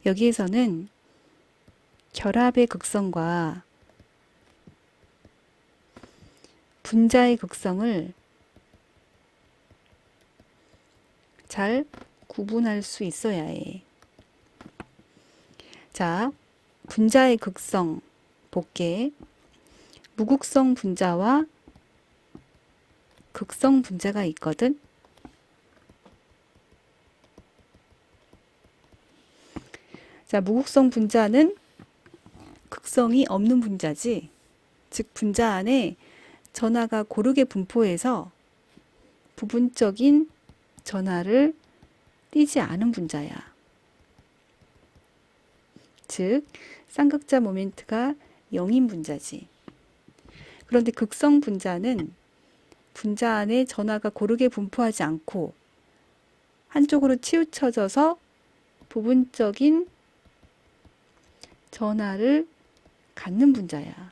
여기에서는 결합의 극성과 분자의 극성을 잘 구분할 수 있어야 해. 자, 분자의 극성 볼게. 무극성 분자와 극성 분자가 있거든. 자, 무극성 분자는 극성이 없는 분자지. 즉, 분자 안에 전하가 고르게 분포해서 부분적인 전하를 띠지 않은 분자야. 즉, 쌍극자 모멘트가 0인 분자지. 그런데 극성 분자는 분자 안에 전하가 고르게 분포하지 않고 한쪽으로 치우쳐져서 부분적인 전하를 갖는 분자야.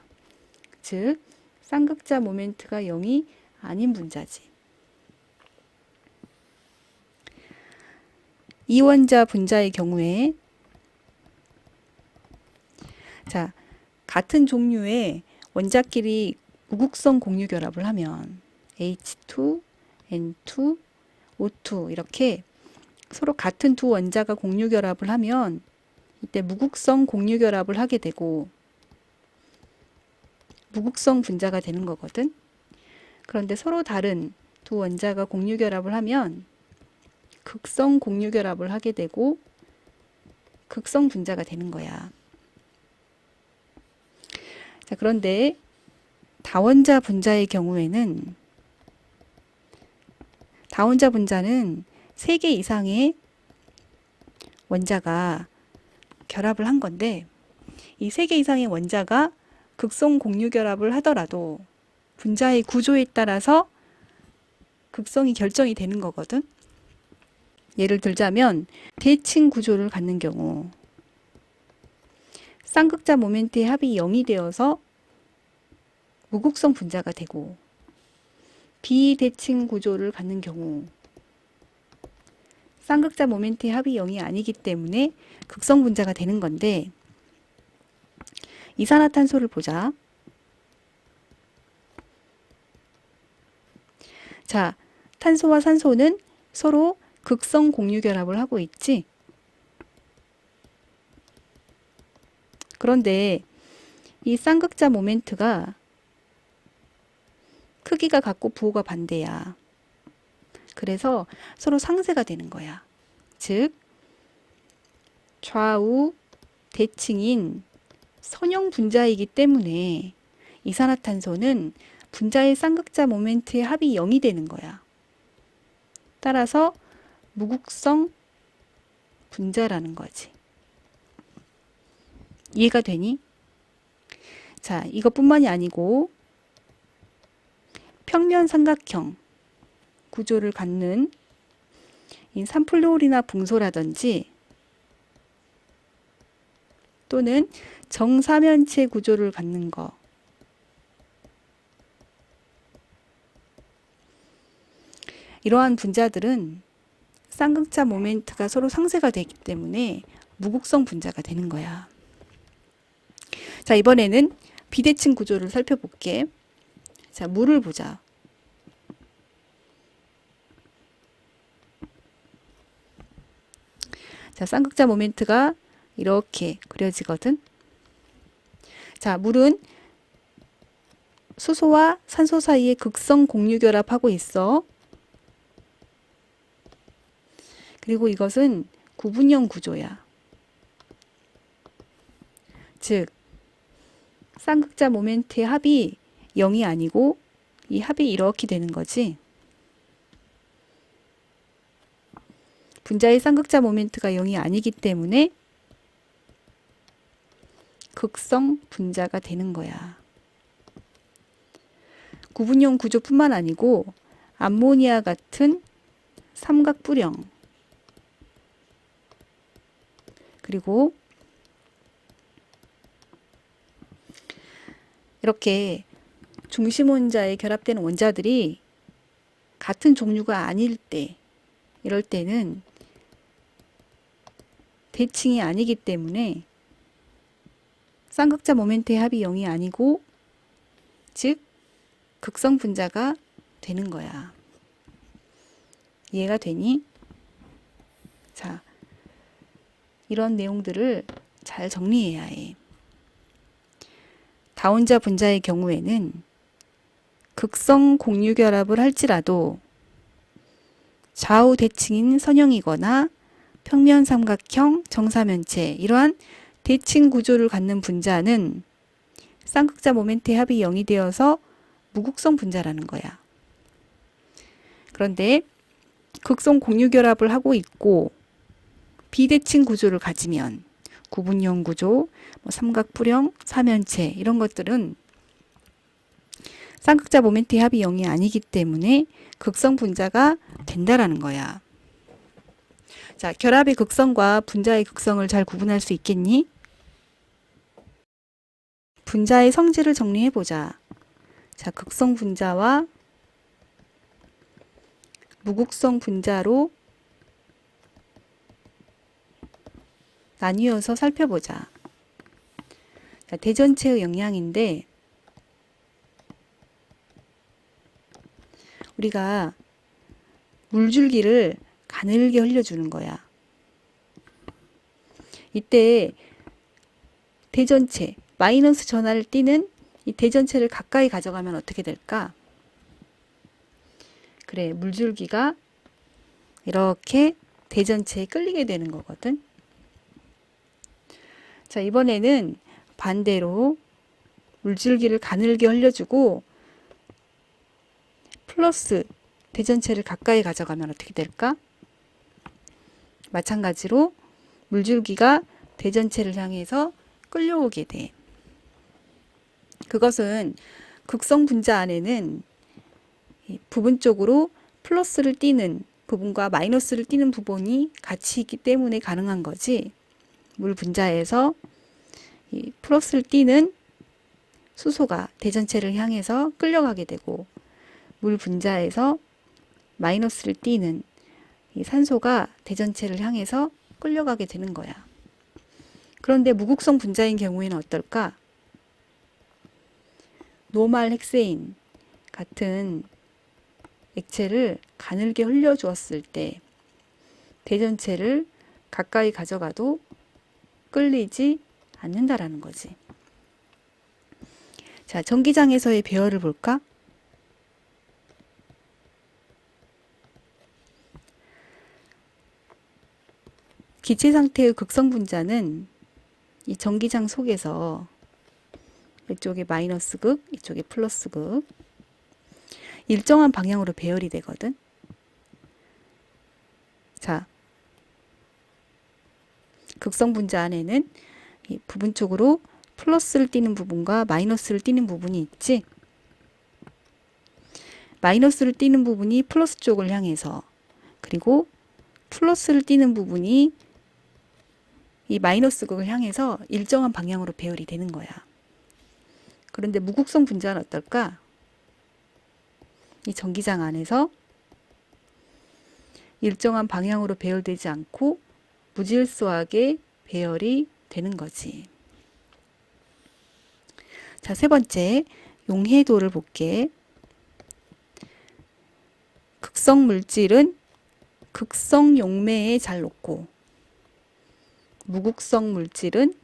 즉, 쌍극자 모멘트가 0이 아닌 분자지. 이원자 분자의 경우에 자, 같은 종류의 원자끼리 무극성 공유 결합을 하면 H2, N2, O2 이렇게 서로 같은 두 원자가 공유 결합을 하면 이때 무극성 공유 결합을 하게 되고 무극성 분자가 되는 거거든. 그런데 서로 다른 두 원자가 공유 결합을 하면 극성 공유 결합을 하게 되고 극성 분자가 되는 거야. 자, 그런데 다원자 분자의 경우에는 다원자 분자는 3개 이상의 원자가 결합을 한 건데 이 3개 이상의 원자가 극성 공유 결합을 하더라도 분자의 구조에 따라서 극성이 결정이 되는 거거든. 예를 들자면 대칭 구조를 갖는 경우 쌍극자 모멘트의 합이 0이 되어서 무극성 분자가 되고 비대칭 구조를 갖는 경우 쌍극자 모멘트의 합이 0이 아니기 때문에 극성 분자가 되는 건데 이산화탄소를 보자. 자, 탄소와 산소는 서로 극성 공유 결합을 하고 있지. 그런데 이 쌍극자 모멘트가 크기가 같고 부호가 반대야. 그래서 서로 상쇄가 되는 거야. 즉, 좌우 대칭인 선형 분자이기 때문에 이산화탄소는 분자의 쌍극자 모멘트의 합이 0이 되는 거야. 따라서 무극성 분자라는 거지. 이해가 되니? 자, 이것뿐만이 아니고 평면 삼각형 구조를 갖는 이 산플루오리나 붕소라든지 또는 정사면체 구조를 갖는 거 이러한 분자들은 쌍극자 모멘트가 서로 상쇄가 되기 때문에 무극성 분자가 되는 거야. 자, 이번에는 비대칭 구조를 살펴볼게. 자, 물을 보자. 자, 쌍극자 모멘트가 이렇게 그려지거든. 자, 물은 수소와 산소 사이에 극성 공유 결합하고 있어. 그리고 이것은 구분형 구조야. 즉, 쌍극자 모멘트의 합이 0이 아니고 이 합이 이렇게 되는 거지. 분자의 쌍극자 모멘트가 0이 아니기 때문에 극성 분자가 되는 거야. 구분형 구조뿐만 아니고 암모니아 같은 삼각뿔형 그리고 이렇게 중심 원자에 결합되는 원자들이 같은 종류가 아닐 때 이럴 때는 대칭이 아니기 때문에 쌍극자 모멘트의 합이 0이 아니고, 즉 극성 분자가 되는 거야. 이해가 되니? 자, 이런 내용들을 잘 정리해야 해. 다원자 분자의 경우에는 극성 공유결합을 할지라도 좌우 대칭인 선형이거나 평면 삼각형 정사면체, 이러한 대칭 구조를 갖는 분자는 쌍극자 모멘트의 합이 0이 되어서 무극성 분자라는 거야. 그런데 극성 공유결합을 하고 있고 비대칭 구조를 가지면 구분형 구조, 삼각뿔형, 사면체, 이런 것들은 쌍극자 모멘트의 합이 0이 아니기 때문에 극성 분자가 된다라는 거야. 자, 결합의 극성과 분자의 극성을 잘 구분할 수 있겠니? 분자의 성질을 정리해보자. 자, 극성 분자와 무극성 분자로 나뉘어서 살펴보자. 자, 대전체의 영향인데, 우리가 물줄기를 가늘게 흘려주는 거야. 이때 대전체, 마이너스 전하를 띠는 이 대전체를 가까이 가져가면 어떻게 될까? 그래, 물줄기가 이렇게 대전체에 끌리게 되는 거거든. 자, 이번에는 반대로 물줄기를 가늘게 흘려주고 플러스 대전체를 가까이 가져가면 어떻게 될까? 마찬가지로 물줄기가 대전체를 향해서 끌려오게 돼. 그것은 극성 분자 안에는 부분적으로 플러스를 띠는 부분과 마이너스를 띠는 부분이 같이 있기 때문에 가능한 거지. 물 분자에서 이 플러스를 띠는 수소가 대전체를 향해서 끌려가게 되고, 물 분자에서 마이너스를 띠는 이 산소가 대전체를 향해서 끌려가게 되는 거야. 그런데 무극성 분자인 경우에는 어떨까? 노말 헥세인 같은 액체를 가늘게 흘려주었을 때 대전체를 가까이 가져가도 끌리지 않는다라는 거지. 자, 전기장에서의 배열을 볼까? 기체 상태의 극성 분자는 이 전기장 속에서 이쪽에 마이너스 극, 이쪽에 플러스 극, 일정한 방향으로 배열이 되거든. 자, 극성 분자 안에는 이 부분적으로 플러스를 띠는 부분과 마이너스를 띠는 부분이 있지. 마이너스를 띠는 부분이 플러스 쪽을 향해서, 그리고 플러스를 띠는 부분이 이 마이너스 극을 향해서 일정한 방향으로 배열이 되는 거야. 그런데 무극성 분자는 어떨까? 이 전기장 안에서 일정한 방향으로 배열되지 않고 무질서하게 배열이 되는 거지. 자, 세 번째, 용해도를 볼게. 극성 물질은 극성 용매에 잘 녹고, 무극성 물질은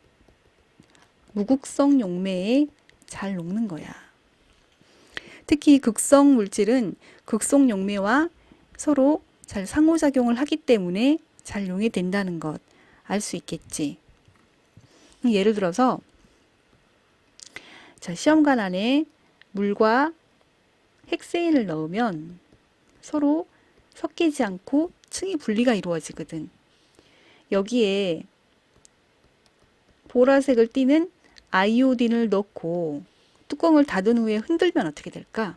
무극성 용매에 잘 녹는 거야. 특히 극성 물질은 극성 용매와 서로 잘 상호작용을 하기 때문에 잘 용해된다는 것 알 수 있겠지. 예를 들어서 자, 시험관 안에 물과 헥세인을 넣으면 서로 섞이지 않고 층이 분리가 이루어지거든. 여기에 보라색을 띠는 아이오딘을 넣고 뚜껑을 닫은 후에 흔들면 어떻게 될까?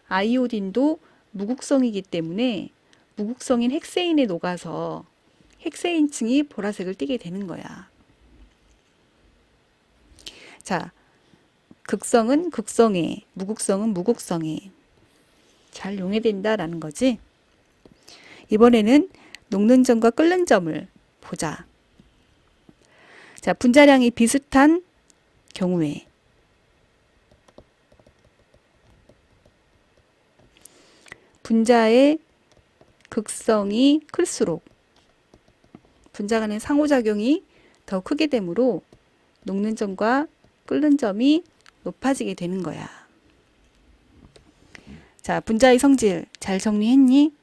아이오딘도 무극성이기 때문에 무극성인 헥세인에 녹아서 헥세인층이 보라색을 띠게 되는 거야. 자, 극성은 극성에, 무극성은 무극성에 잘 용해된다라는 거지. 이번에는 녹는 점과 끓는 점을 보자. 자, 분자량이 비슷한 경우에 분자의 극성이 클수록 분자 간의 상호작용이 더 크게 되므로 녹는 점과 끓는 점이 높아지게 되는 거야. 자, 분자의 성질 잘 정리했니?